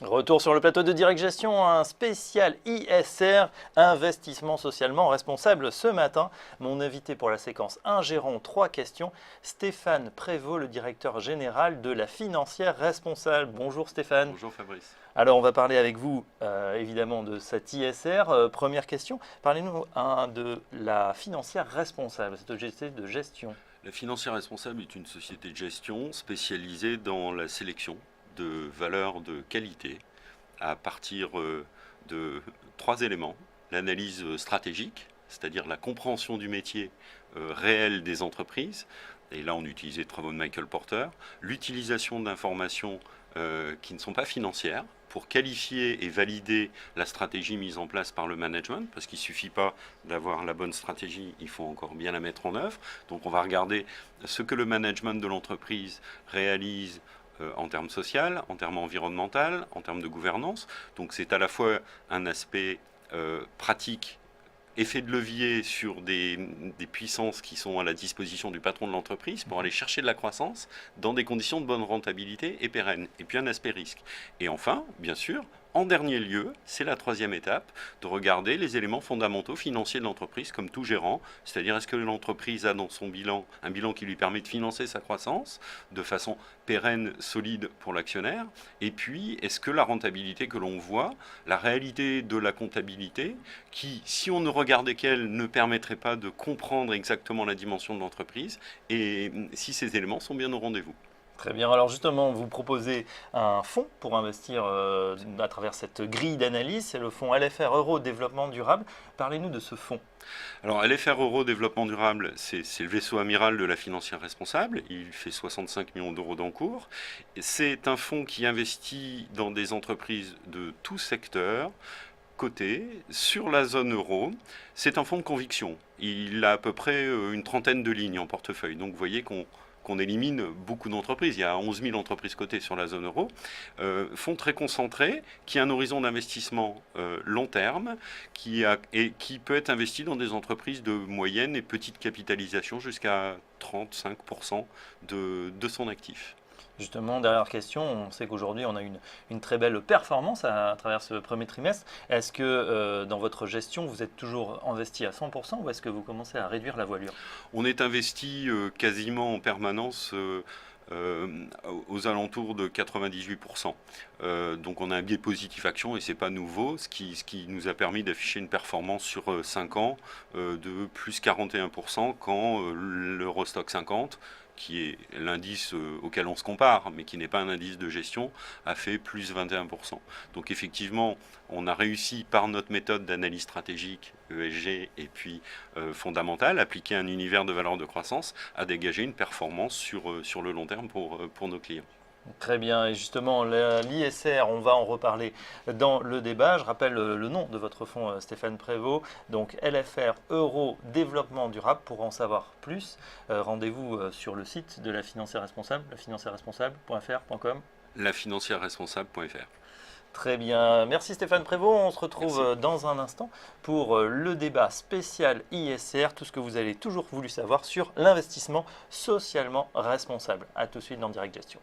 Retour sur le plateau de Direct Gestion, un spécial ISR, investissement socialement responsable. Ce matin, mon invité pour la séquence Un gérant, 3 questions, Stéphane Prévost, le directeur général de la financière responsable. Bonjour Stéphane. Bonjour Fabrice. Alors on va parler avec vous évidemment de cette ISR. Première question, parlez-nous de la financière responsable, cette société de gestion. La financière responsable est une société de gestion spécialisée dans la sélection de valeurs de qualité à partir de 3 éléments. L'analyse stratégique, c'est-à-dire la compréhension du métier réel des entreprises, et là on utilise les travaux de Michael Porter, l'utilisation d'informations qui ne sont pas financières pour qualifier et valider la stratégie mise en place par le management, parce qu'il ne suffit pas d'avoir la bonne stratégie, il faut encore bien la mettre en œuvre. Donc on va regarder ce que le management de l'entreprise réalise en termes social, en termes environnemental, en termes de gouvernance. Donc c'est à la fois un aspect pratique, effet de levier sur des puissances qui sont à la disposition du patron de l'entreprise pour aller chercher de la croissance dans des conditions de bonne rentabilité et pérennes. Et puis un aspect risque. Et enfin, bien sûr, en dernier lieu, c'est la 3e étape, de regarder les éléments fondamentaux financiers de l'entreprise comme tout gérant, c'est-à-dire est-ce que l'entreprise a dans son bilan un bilan qui lui permet de financer sa croissance de façon pérenne, solide pour l'actionnaire, et puis est-ce que la rentabilité que l'on voit, la réalité de la comptabilité, qui, si on ne regardait qu'elle, ne permettrait pas de comprendre exactement la dimension de l'entreprise, et si ces éléments sont bien au rendez-vous. Très bien, alors justement, vous proposez un fonds pour investir à travers cette grille d'analyse, c'est le fonds LFR Euro Développement Durable. Parlez-nous de ce fonds. Alors LFR Euro Développement Durable, c'est le vaisseau amiral de la financière responsable, il fait 65 millions d'euros d'encours. C'est un fonds qui investit dans des entreprises de tout secteur, coté sur la zone euro. C'est un fonds de conviction, il a à peu près une trentaine de lignes en portefeuille, donc vous voyez qu'on élimine beaucoup d'entreprises. Il y a 11 000 entreprises cotées sur la zone euro. Fonds très concentré, qui a un horizon d'investissement long terme, qui peut être investi dans des entreprises de moyenne et petite capitalisation jusqu'à 35% de son actif. Justement, dernière question, on sait qu'aujourd'hui on a une très belle performance à travers ce premier trimestre. Est-ce que dans votre gestion, vous êtes toujours investi à 100% ou est-ce que vous commencez à réduire la voilure? On est investi quasiment en permanence aux alentours de 98%. Donc on a un biais positif action et ce n'est pas nouveau, ce qui nous a permis d'afficher une performance sur 5 ans de plus 41% quand l'Eurostoxx 50, qui est l'indice auquel on se compare, mais qui n'est pas un indice de gestion, a fait plus 21%. Donc effectivement, on a réussi par notre méthode d'analyse stratégique, ESG et puis fondamentale, appliquer un univers de valeur de croissance, à dégager une performance sur le long terme pour nos clients. Très bien, et justement l'ISR, on va en reparler dans le débat. Je rappelle le nom de votre fonds Stéphane Prévost, donc LFR Euro Développement Durable. Pour en savoir plus, rendez-vous sur le site de la financière responsable, lafinanciereresponsable.fr.com. Lafinanciereresponsable.fr. Très bien, merci Stéphane Prévost. On se retrouve dans un instant pour le débat spécial ISR, tout ce que vous avez toujours voulu savoir sur l'investissement socialement responsable. A tout de suite dans Direct Gestion.